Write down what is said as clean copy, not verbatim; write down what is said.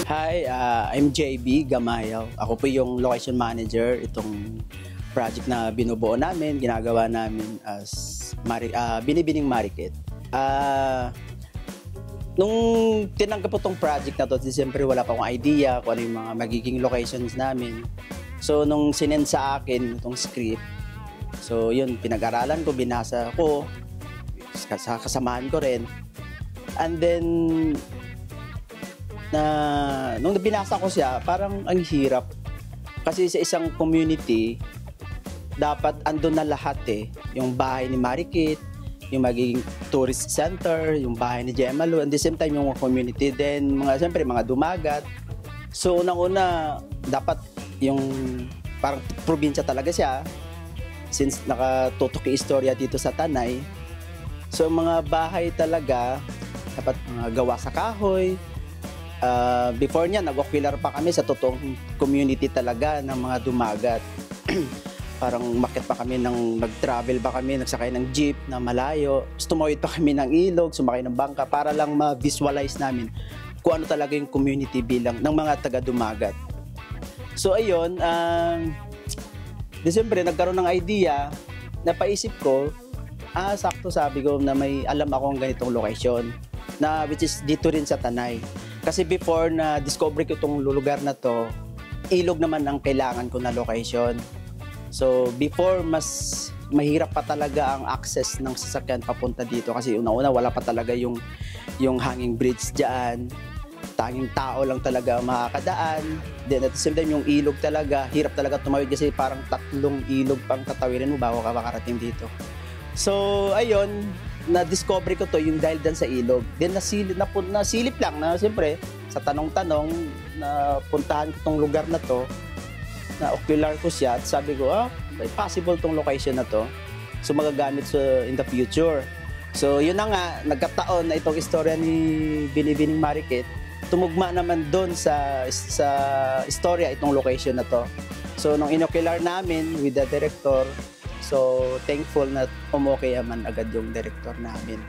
Hi, I'm JB Gamayaw. Ako po yung location manager itong project na binubuo namin, ginagawa namin as Binibining Marikit. Nung tinanggap po itong project na to, siyempre wala pa akong idea kung ano yung mga magiging locations namin. So nung sinend sa akin itong script, so yun, pinag-aralan ko, binasa ko, kasamahan ko rin. And then, nung binasa ko siya, parang ang hirap. Kasi sa isang community, dapat andun na lahat eh. Yung bahay ni Marikit, yung magiging tourist center, yung bahay ni Jemalu, and the same time yung community din, siyempre mga dumagat. So unang-una, dapat yung parang probinsya talaga siya, since nakatutok yung istorya dito sa Tanay. So mga bahay talaga, dapat mga gawa sa kahoy. Before niya, nag-ocular pa kami sa totoong community talaga ng mga dumagat. Parang umakyat pa kami, nag-travel pa kami, nagsakay ng jeep na malayo. Tumawid pa kami ng ilog, sumakay ng bangka para lang ma-visualize namin kung ano talaga yung community bilang ng mga taga-dumagat. So ayun, December, nagkaroon ng idea, napaisip ko, sakto sabi ko na may alam akong ganitong location, na which is dito rin sa Tanay. Kasi before na discover ko itong lugar na to, ilog naman ang kailangan ko na location. So before, mas mahirap pa talaga ang access ng sasakyan papunta dito kasi una-una wala pa talaga yung hanging bridge dyan. Tanging tao lang talaga makakadaan. Then at the same time, yung ilog talaga, hirap talaga tumawid kasi parang 3 ilog pang tatawirin mo bago ka makarating dito. So ayun, na-discover ko to yung dahil dan sa ilog. Then nasilip lang na siyempre sa tanong-tanong na puntahan ko tong lugar na to, na ocular ko siya at sabi ko, may possible tong location na to. So magagamit in the future. So yun na nga, nagkataon na itong istorya ni Binibining Marikit, tumugma naman doon sa istorya itong location na to. So nung inocular namin with the director, so thankful na umokay naman agad yung director namin.